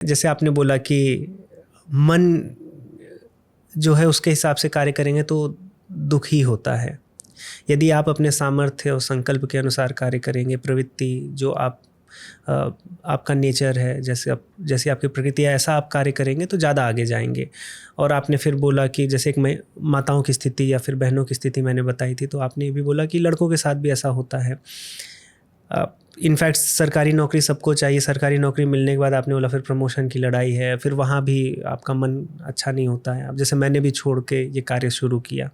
जैसे आपने बोला कि मन जो है उसके हिसाब से कार्य करेंगे तो दुख ही होता है। यदि आप अपने सामर्थ्य और संकल्प के अनुसार कार्य करेंगे, प्रवृत्ति जो आपका नेचर है, जैसे आपकी प्रकृति है, ऐसा आप कार्य करेंगे तो ज़्यादा आगे जाएंगे। और आपने फिर बोला कि जैसे एक माताओं की स्थिति या फिर बहनों की स्थिति मैंने बताई थी, तो आपने ये भी बोला कि लड़कों के साथ भी ऐसा होता है। इनफैक्ट सरकारी नौकरी सबको चाहिए, सरकारी नौकरी मिलने के बाद आपने बोला फिर प्रमोशन की लड़ाई है, फिर वहाँ भी आपका मन अच्छा नहीं होता है। अब जैसे मैंने भी छोड़ के ये कार्य शुरू किया,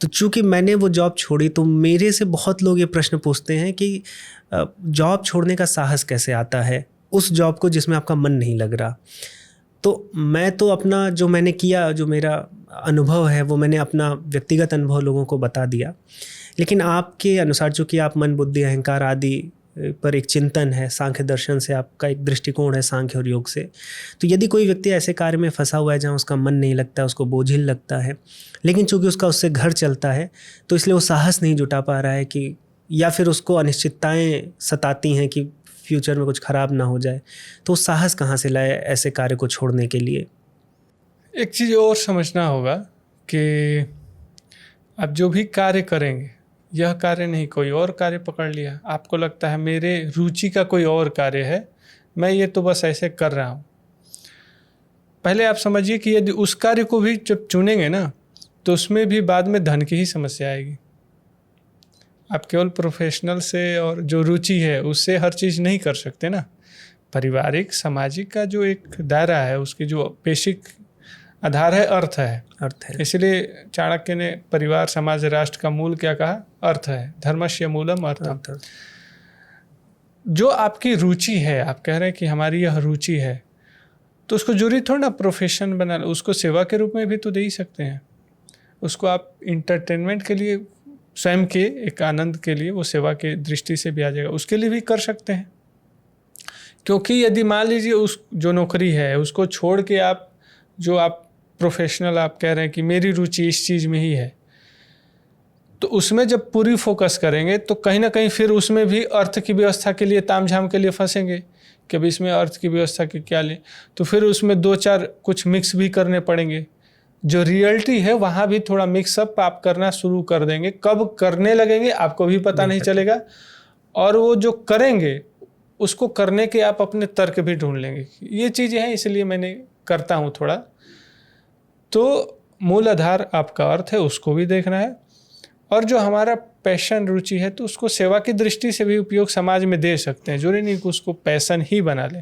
तो चूँकि मैंने वो जॉब छोड़ी, तो मेरे से बहुत लोग ये प्रश्न पूछते हैं कि जॉब छोड़ने का साहस कैसे आता है उस जॉब को जिसमें आपका मन नहीं लग रहा। तो मैं तो अपना जो मैंने किया, जो मेरा अनुभव है, वो मैंने अपना व्यक्तिगत अनुभव लोगों को बता दिया। लेकिन आपके अनुसार, चूँकि आप मन, बुद्धि, अहंकार आदि पर एक चिंतन है, सांख्य दर्शन से आपका एक दृष्टिकोण है, सांख्य और योग से, तो यदि कोई व्यक्ति ऐसे कार्य में फंसा हुआ है जहाँ उसका मन नहीं लगता, उसको बोझिल लगता है, लेकिन चूँकि उससे घर चलता है, तो इसलिए वो साहस नहीं जुटा पा रहा है कि, या फिर उसको अनिश्चितताएं सताती हैं कि फ्यूचर में कुछ खराब ना हो जाए, तो साहस कहाँ से लाए ऐसे कार्य को छोड़ने के लिए? एक चीज़ और समझना होगा कि आप जो भी कार्य करेंगे, यह कार्य नहीं, कोई और कार्य पकड़ लिया, आपको लगता है मेरे रुचि का कोई और कार्य है, मैं ये तो बस ऐसे कर रहा हूँ। पहले आप समझिए कि यदि उस कार्य को भी जब चुनेंगे ना, तो उसमें भी बाद में धन की ही समस्या आएगी। आप केवल प्रोफेशनल से और जो रुचि है उससे हर चीज़ नहीं कर सकते ना। पारिवारिक, सामाजिक का जो एक दायरा है, उसकी जो बेसिक आधार है, अर्थ है। इसलिए चाणक्य ने परिवार, समाज, राष्ट्र का मूल क्या कहा? अर्थ है। धर्मस्य मूलम अर्थम। जो आपकी रुचि है, आप कह रहे हैं कि हमारी यह रुचि है, तो उसको जरूरी थोड़ा ना प्रोफेशन बना लो, उसको सेवा के रूप में भी तो दे ही सकते हैं। उसको आप इंटरटेनमेंट के लिए, स्वयं के एक आनंद के लिए, वो सेवा के दृष्टि से भी आ जाएगा, उसके लिए भी कर सकते हैं। क्योंकि यदि मान लीजिए उस जो नौकरी है उसको छोड़ के आप प्रोफेशनल आप कह रहे हैं कि मेरी रुचि इस चीज़ में ही है, तो उसमें जब पूरी फोकस करेंगे तो कहीं ना कहीं फिर उसमें भी अर्थ की व्यवस्था के लिए, तामझाम के लिए फंसेंगे कि अभी इसमें अर्थ की व्यवस्था के क्या लें, तो फिर उसमें दो चार कुछ मिक्स भी करने पड़ेंगे। जो रियलिटी है वहाँ भी थोड़ा मिक्सअप आप करना शुरू कर देंगे। कब करने लगेंगे आपको भी पता नहीं चलेगा, और वो जो करेंगे उसको करने के आप अपने तर्क भी ढूंढ लेंगे। ये चीज़ें हैं, इसलिए मैंने करता हूँ थोड़ा। तो मूल आधार आपका अर्थ है, उसको भी देखना है, और जो हमारा पैशन, रुचि है, तो उसको सेवा की दृष्टि से भी उपयोग समाज में दे सकते हैं। जरूरी नहीं कि उसको पैशन ही बना ले।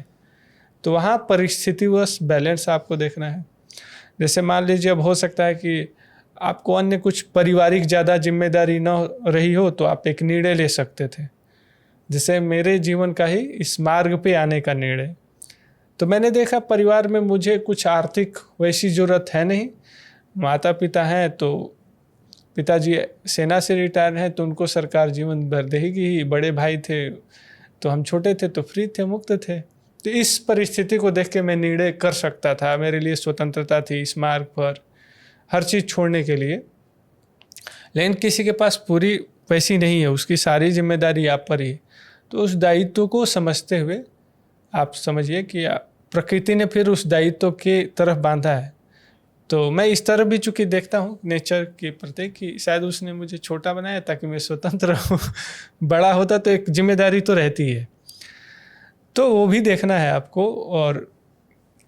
तो वहाँ परिस्थितिवश बैलेंस आपको देखना है। जैसे मान लीजिए अब हो सकता है कि आपको अन्य कुछ पारिवारिक ज़्यादा जिम्मेदारी न रही हो, तो आप एक निर्णय ले सकते थे, जैसे मेरे जीवन का ही इस मार्ग पे आने का निर्णय। तो मैंने देखा परिवार में मुझे कुछ आर्थिक वैसी ज़रूरत है नहीं। माता पिता हैं, तो पिताजी सेना से रिटायर हैं, तो उनको सरकार जीवन भर देगी ही। बड़े भाई थे तो हम छोटे थे तो फ्री थे, मुक्त थे। तो इस परिस्थिति को देख के मैं निर्णय कर सकता था, मेरे लिए स्वतंत्रता थी इस मार्ग पर हर चीज़ छोड़ने के लिए। लेकिन किसी के पास पूरी पैसी नहीं है, उसकी सारी जिम्मेदारी आप पर ही। तो उस दायित्व को समझते हुए आप समझिए कि प्रकृति ने फिर उस दायित्व के तरफ बांधा है। तो मैं इस तरफ भी चूँकि देखता हूँ नेचर के प्रति कि शायद उसने मुझे छोटा बनाया ताकि मैं स्वतंत्र रहूँ। बड़ा होता तो एक जिम्मेदारी तो रहती है, तो वो भी देखना है आपको। और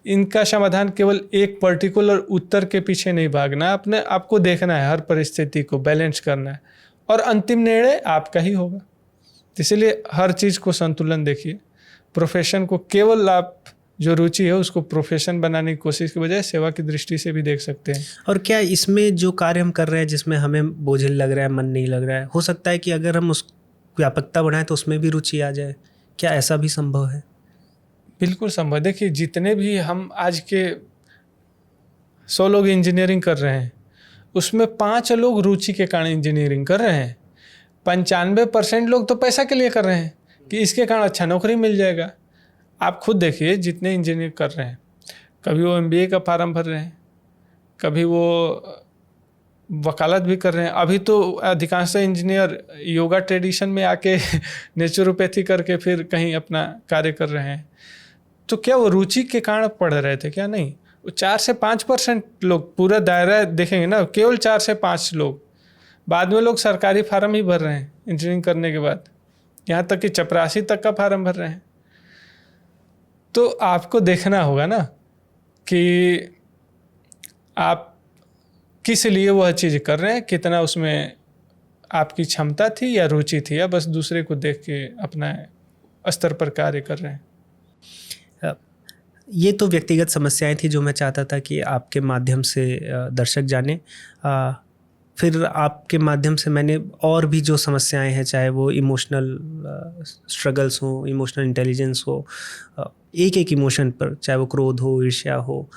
इनका समाधान केवल एक पर्टिकुलर उत्तर के पीछे नहीं भागना, अपने आपको देखना है, हर परिस्थिति को बैलेंस करना है, और अंतिम निर्णय आपका ही होगा। इसलिए हर चीज़ को संतुलन देखिए। प्रोफेशन को केवल आप जो रुचि है उसको प्रोफेशन बनाने की कोशिश के बजाय सेवा की दृष्टि से भी देख सकते हैं। और क्या इसमें जो कार्य हम कर रहे हैं जिसमें हमें बोझिल लग रहा है, मन नहीं लग रहा है, हो सकता है कि अगर हम उस व्यापकता बढ़ाएं तो उसमें भी रुचि आ जाए? क्या ऐसा भी संभव है? बिल्कुल संभव। देखिए, जितने भी हम आज के 100 लोग इंजीनियरिंग कर रहे हैं, उसमें 5 लोग रुचि के कारण इंजीनियरिंग कर रहे हैं। 95% लोग तो पैसा के लिए कर रहे हैं कि इसके कारण अच्छा नौकरी मिल जाएगा। आप खुद देखिए, जितने इंजीनियर कर रहे हैं, कभी वो MBA का फार्म भर रहे हैं, कभी वो वकालत भी कर रहे हैं। अभी तो अधिकांश इंजीनियर योगा ट्रेडिशन में आके नेचुरोपैथी करके फिर कहीं अपना कार्य कर रहे हैं। तो क्या वो रुचि के कारण पढ़ रहे थे क्या? नहीं, वो 4 से 5% लोग, पूरा दायरा देखेंगे ना, केवल 4 से 5 लोग। बाद में लोग सरकारी फार्म ही भर रहे हैं इंजीनियरिंग करने के बाद, यहाँ तक कि चपरासी तक का फार्म भर रहे हैं। तो आपको देखना होगा ना कि आप किस लिए वह चीज़ कर रहे हैं, कितना उसमें आपकी क्षमता थी या रुचि थी, या बस दूसरे को देख के अपना स्तर पर कार्य कर रहे हैं। ये तो व्यक्तिगत समस्याएं थी जो मैं चाहता था कि आपके माध्यम से दर्शक जाने। फिर आपके माध्यम से मैंने और भी जो समस्याएं हैं, चाहे वो इमोशनल स्ट्रगल्स हो, इमोशनल इंटेलिजेंस हो, एक एक इमोशन पर, चाहे वो क्रोध हो, ईर्ष्या हो,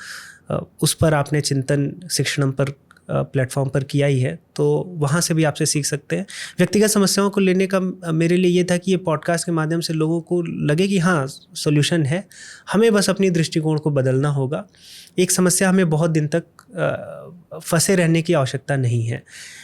उस पर आपने चिंतन शिक्षणम पर प्लेटफॉर्म पर किया ही है, तो वहाँ से भी आपसे सीख सकते हैं। व्यक्तिगत समस्याओं को लेने का मेरे लिए ये था कि ये पॉडकास्ट के माध्यम से लोगों को लगे कि हाँ सॉल्यूशन है, हमें बस अपनी दृष्टिकोण को बदलना होगा। एक समस्या हमें बहुत दिन तक फंसे रहने की आवश्यकता नहीं है।